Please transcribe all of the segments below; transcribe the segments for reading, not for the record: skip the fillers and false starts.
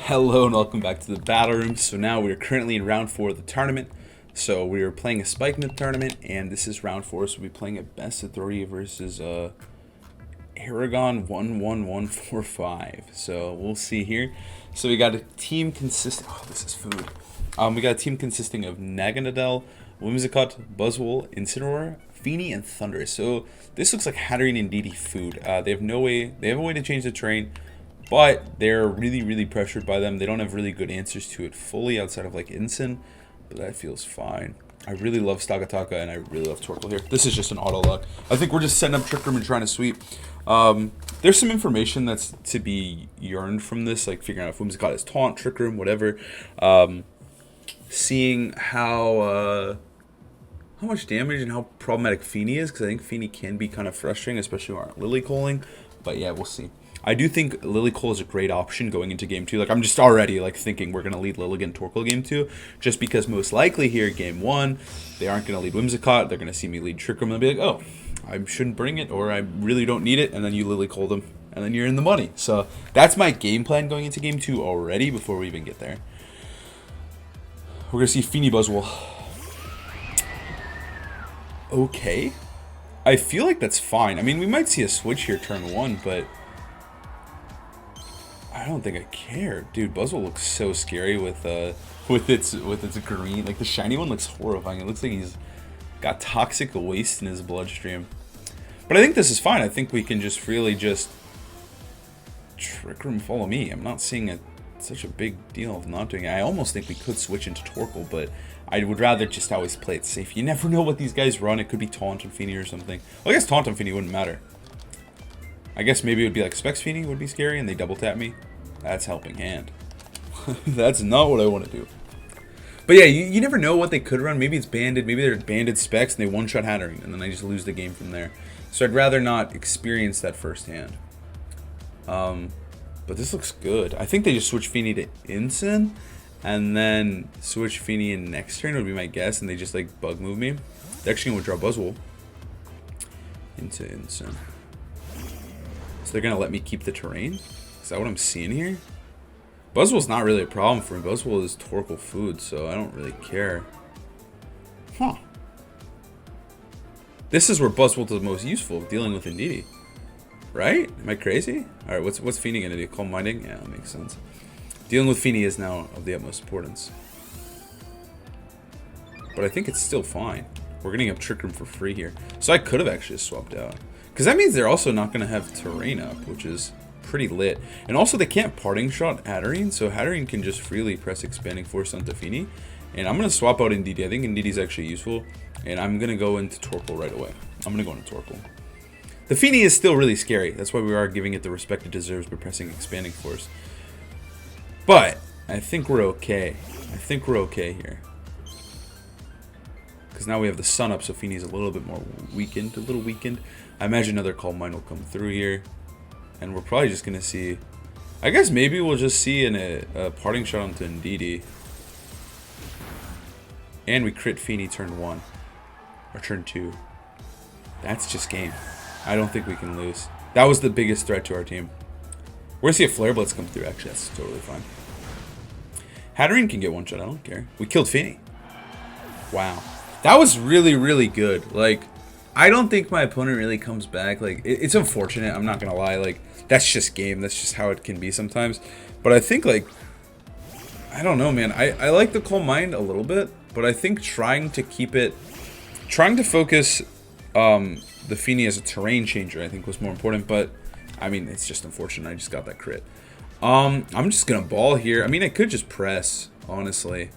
Hello and welcome back to the battle room. So now we are currently in round 4 of the tournament. So we are playing a SPIKEMUTH tournament, and this is round 4. So we'll be playing a best of 3 versus Aragon 11145. So we'll see here. So we got a team consisting. Oh, this is food. We got a team consisting of Naganadel, Whimsicott, Buzzwole, Incineroar, Feeny, and Thunder. So this looks like Hatterene and DD food. They have no way. They have a way to change the terrain. But they're really pressured by them. They don't have really good answers to it fully outside of like Incin, but that feels fine. I really love Stagataka and I really love Torkoal here. This is just an auto luck. I think we're just setting up Trick Room and trying to sweep. There's some information that's to be yearned from this, like figuring out if Whimsicott is taunt, Trick Room, whatever. Seeing how much damage and how problematic Feeny is, because I think Feeny can be kind of frustrating, especially when aren't Lily Calling. But yeah, we'll see. I do think Lily Cole is a great option going into game 2. Like, I'm just already like thinking we're gonna lead Lilligant Torkoal game 2, just because most likely here game 1 they aren't gonna lead Whimsicott. They're gonna see me lead Trick Room and they'll be like, oh, I shouldn't bring it, or I really don't need it, and then you Lily Cole them, and then you're in the money. So that's my game plan going into game 2 already before we even get there. We're gonna see Feeny Buzzwole. Okay, I feel like that's fine. I mean, we might see a switch here turn 1, but I don't think I care, dude. Buzzwole looks so scary with its green. Like the shiny one looks horrifying. It looks like he's got toxic waste in his bloodstream. But I think this is fine. I think we can just really just Trick Room follow me. I'm not seeing such a big deal of not doing it. I almost think we could switch into Torkoal, but I would rather just always play it safe. You never know what these guys run. It could be Taunt and Feeny or something. Well, I guess Taunt and Feeny wouldn't matter. I guess maybe it would be like Specs Feeny would be scary and they double tap me. That's helping hand. That's not what I want to do. But yeah, you never know what they could run. Maybe it's banded. Maybe they're banded Specs and they one-shot Hatterene, and then I just lose the game from there. So I'd rather not experience that firsthand. But this looks good. I think they just switch Feeny to Incin, and then switch Feeny in next turn would be my guess, and they just like bug move me. They're actually going to withdraw Buzzwole into Incin. So they're going to let me keep the terrain? Is that what I'm seeing here? Buzzwole's not really a problem for me. Buzzwole is Torkoal food, so I don't really care. Huh. This is where Buzzwole is the most useful, dealing with Indeedee. Right? Am I crazy? Alright, what's Feeny going to do? Calm Minding? Yeah, that makes sense. Dealing with Feeny is now of the utmost importance. But I think it's still fine. We're getting up Trick Room for free here. So I could have actually swapped out. Because that means they're also not going to have terrain up, which is pretty lit. And also they can't parting shot Hatterene, so Hatterene can just freely press Expanding Force onto Feeny. And I'm going to swap out Indeedee. I think Indeedee's actually useful. And I'm going to go into Torkoal right away. I'm going to go into Torkoal. The Feeny is still really scary. That's why we are giving it the respect it deserves by pressing Expanding Force. But I think we're okay. I think we're okay here. Because now we have the sun up, so Feeny's a little bit more weakened. A little weakened. I imagine another Calm Mind will come through here. And we're probably just going to see... I guess maybe we'll just see a parting shot onto Indeedee. And we crit Feeny turn 1. Or turn 2. That's just game. I don't think we can lose. That was the biggest threat to our team. We're going to see a Flare Blitz come through. Actually, that's totally fine. Hatterene can get one shot. I don't care. We killed Feeny. Wow. That was really good. Like, I don't think my opponent really comes back. Like, it's unfortunate. I'm not going to lie. Like, that's just game. That's just how it can be sometimes. But I think, like, I don't know, man. I like the Calm Mind a little bit. But I think trying to keep it... Trying to focus the Feeny as a terrain changer, I think, was more important. But, I mean, it's just unfortunate. I just got that crit. I'm just going to ball here. I mean, I could just press, honestly.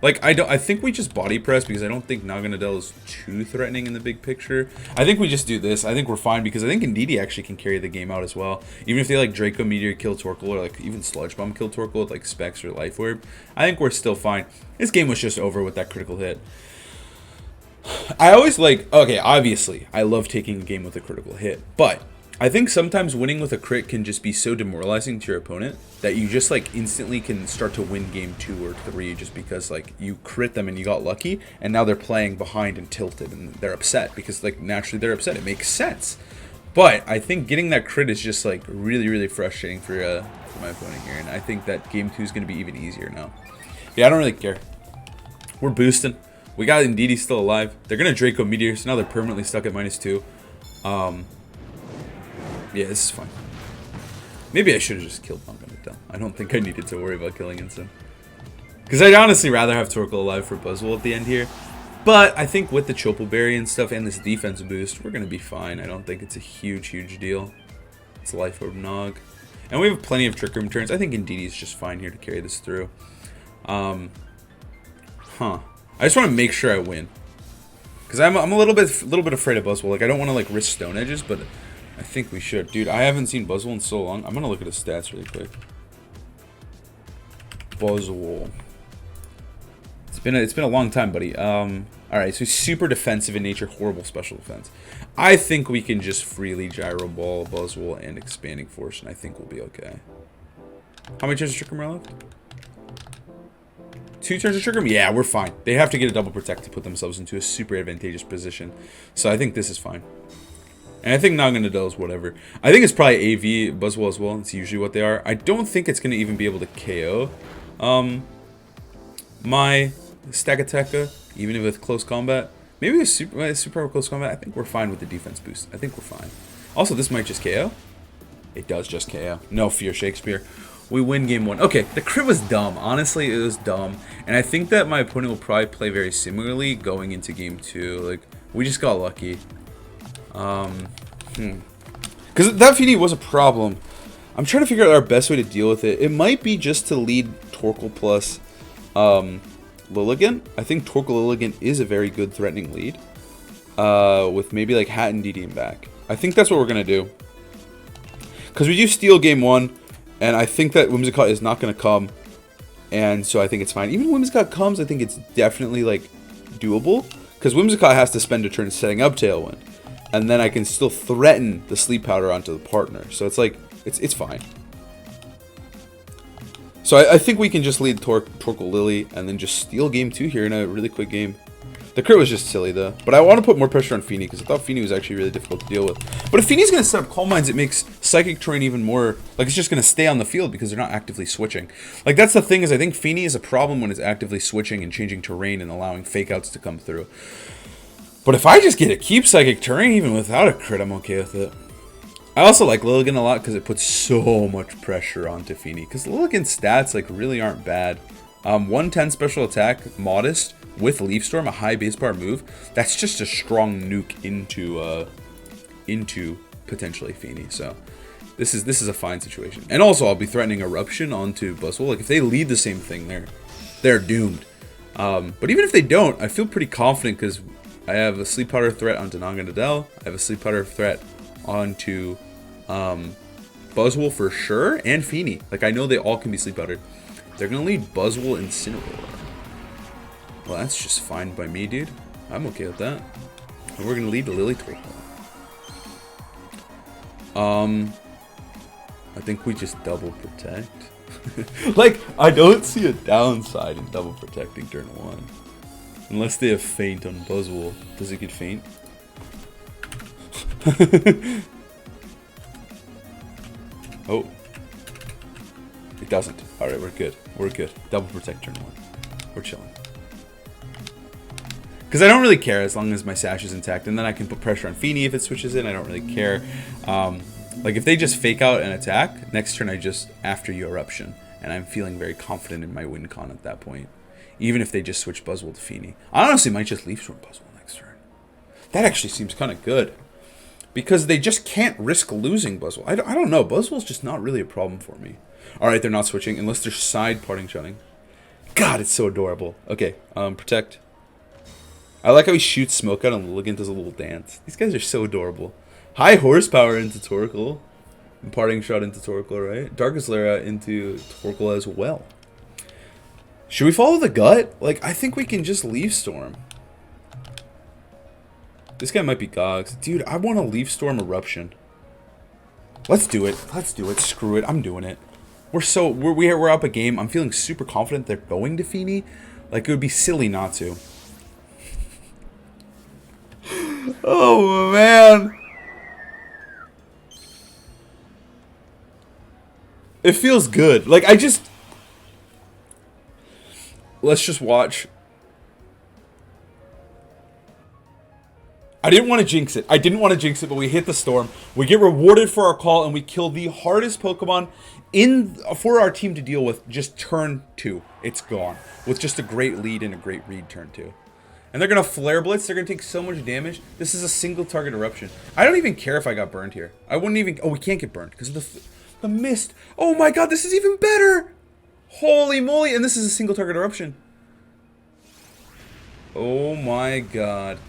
Like, I think we just body press because I don't think Naganadel is too threatening in the big picture. I think we just do this. I think we're fine because I think Indeedee actually can carry the game out as well. Even if they like Draco Meteor kill Torkoal or like even Sludge Bomb kill Torkoal with like Specs or Life Orb, I think we're still fine. This game was just over with that critical hit. I always like, okay, obviously, I love taking a game with a critical hit, but I think sometimes winning with a crit can just be so demoralizing to your opponent that you just like instantly can start to win game 2 or 3 just because like you crit them and you got lucky and now they're playing behind and tilted and they're upset because like naturally they're upset. It makes sense. But I think getting that crit is just like really, really frustrating for my opponent here. And I think that game 2 is going to be even easier now. Yeah, I don't really care. We're boosting. We got Ndidi still alive. They're going to Draco Meteor, so now they're permanently stuck at -2. Yeah, this is fine. Maybe I should have just killed Nanganadel. I don't think I needed to worry about killing Ensign. Because I'd honestly rather have Torkoal alive for Buzzwole at the end here. But I think with the Chople Berry and stuff and this defense boost, we're going to be fine. I don't think it's a huge, huge deal. It's Life Orb Nog. And we have plenty of Trick Room turns. I think Ndidi is just fine here to carry this through. I just want to make sure I win. Because I'm a little bit afraid of Buzzwole. Like, I don't want to like risk Stone Edges, but I think we should. Dude, I haven't seen Buzzwole in so long. I'm going to look at his stats really quick. Buzzwole. It's been a long time, buddy. Alright, so he's super defensive in nature, horrible special defense. I think we can just freely Gyro Ball, Buzzwole, and Expanding Force, and I think we'll be okay. How many turns of Trick Room are left? 2 turns of Trick Room? Yeah, we're fine. They have to get a double protect to put themselves into a super advantageous position. So I think this is fine. And I think Nanganadel is whatever. I think it's probably AV, Buzzwole as well. It's usually what they are. I don't think it's going to even be able to KO my Stack Attacker, even if with close combat. Maybe with super close combat. I think we're fine with the defense boost. I think we're fine. Also, this might just KO. It does just KO. No fear, Shakespeare. We win game 1. Okay, the crit was dumb. Honestly, it was dumb. And I think that my opponent will probably play very similarly going into game 2. Like, we just got lucky. Because that Feeny was a problem. I'm trying to figure out our best way to deal with it. It might be just to lead Torkoal plus Lilligant. I think Torkoal Lilligant is a very good threatening lead. With maybe like Hat and DD back. I think that's what we're going to do. Because we do steal game 1. And I think that Whimsicott is not going to come. And so I think it's fine. Even when Whimsicott comes, I think it's definitely like doable. Because Whimsicott has to spend a turn setting up Tailwind. And then I can still threaten the Sleep Powder onto the partner. So it's like, it's fine. So I think we can just lead Torkoal Lily and then just steal game 2 here in a really quick game. The crit was just silly though. But I want to put more pressure on Feeny because I thought Feeny was actually really difficult to deal with. But if Feeny's going to set up Calm Minds, it makes Psychic Terrain even more, like it's just going to stay on the field because they're not actively switching. Like that's the thing is I think Feeny is a problem when it's actively switching and changing terrain and allowing fake outs to come through. But if I just get to keep Psychic Terrain even without a crit, I'm okay with it. I also like Lilligant a lot because it puts so much pressure onto Feeny. Because Lilligant's stats like really aren't bad. 110 special attack, modest, with Leaf Storm, a high base bar move. That's just a strong nuke into potentially Feeny. So this is a fine situation. And also I'll be threatening Eruption onto Buzzwole. Like if they lead the same thing, they're doomed. But even if they don't, I feel pretty confident because I have a Sleep Powder threat onto Nanganadel. I have a Sleep Powder threat onto Buzzwole for sure, and Feeny. Like, I know they all can be Sleep Powdered. They're going to lead Buzzwole and Incineroar. Well, that's just fine by me, dude. I'm okay with that. And we're going to lead the Lily Torkoal. I think we just double protect. Like, I don't see a downside in double protecting turn 1. Unless they have Feint on Buzzwole. Does it get Feint? Oh. It doesn't. Alright, we're good. We're good. Double protect turn 1. We're chilling. Because I don't really care as long as my Sash is intact. And then I can put pressure on Feeny if it switches in. I don't really care. Like if they just fake out an attack, next turn I just after you Eruption. And I'm feeling very confident in my win con at that point. Even if they just switch Buzzwole to Feeny. I honestly might just Leaf Storm Buzzwole next turn. That actually seems kind of good. Because they just can't risk losing Buzzwole. I don't know. Buzzwole's just not really a problem for me. Alright, they're not switching. Unless they're side parting shutting. God, it's so adorable. Okay, protect. I like how he shoots smoke out and Lilligant does a little dance. These guys are so adorable. High horsepower into Torkoal. And parting shot into Torkoal, right? Darkest Lara into Torkoal as well. Should we follow the gut? Like, I think we can just Leaf Storm. This guy might be Gogs. Dude, I want to Leaf Storm Eruption. Let's do it. Let's do it. Screw it. I'm doing it. We're up a game. I'm feeling super confident they're going to Feeny. Like, it would be silly not to. Oh, man. It feels good. Like, I just... Let's just watch. I didn't want to jinx it. But we hit the storm. We get rewarded for our call, and we kill the hardest Pokemon for our team to deal with just turn 2. It's gone. With just a great lead and a great read turn 2. And they're going to Flare Blitz. They're going to take so much damage. This is a single target eruption. I don't even care if I got burned here. I wouldn't even... Oh, we can't get burned because of the mist. Oh my god, this is even better. Holy moly. And this is a single target eruption. Oh my god.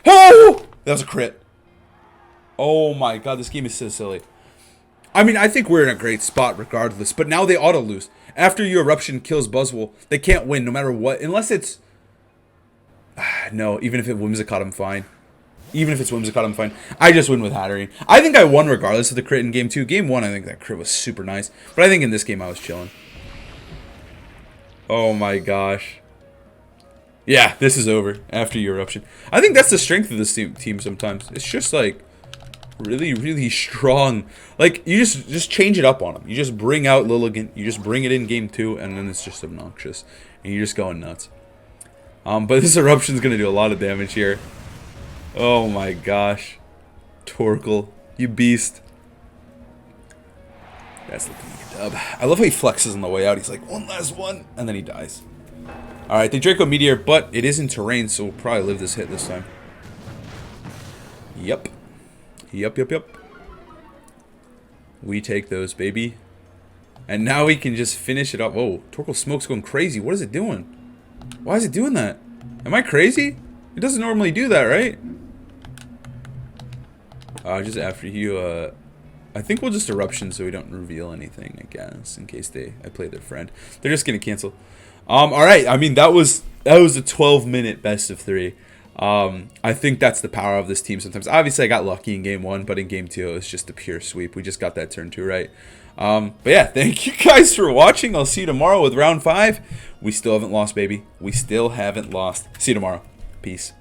Oh! That was a crit. Oh my god, this game is so silly. I mean, I think we're in a great spot regardless, but now they auto-lose. After your eruption kills Buzzwole, they can't win no matter what, unless it's... No, even if it's Whimsicott, I'm fine. I just win with Hatterene. I think I won regardless of the crit in Game 2. Game 1, I think that crit was super nice, but I think in this game I was chilling. Oh my gosh. Yeah, this is over after your eruption. I think that's the strength of this team sometimes. It's just like really, really strong. Like, you just change it up on them. You just bring out Lilligant. You just bring it in Game 2, and then it's just obnoxious. And you're just going nuts. But this eruption's going to do a lot of damage here. Oh my gosh. Torkoal, you beast. That's looking like a dub. I love how he flexes on the way out. He's like, one last one, and then he dies. Alright, they Draco Meteor, but it is in terrain, so we'll probably live this hit this time. Yep. We take those, baby. And now we can just finish it up. Whoa, Torkoal Smoke's going crazy. What is it doing? Why is it doing that? Am I crazy? It doesn't normally do that, right? Just after you, I think we'll just Eruption so we don't reveal anything, I guess, in case I play their friend. They're just gonna cancel. Alright, I mean, that was a 12-minute best of 3. I think that's the power of this team sometimes. Obviously, I got lucky in Game 1, but in Game 2, it was just a pure sweep. We just got that turn 2 right. But yeah, thank you guys for watching. I'll see you tomorrow with round 5. We still haven't lost, baby. We still haven't lost. See you tomorrow. Peace.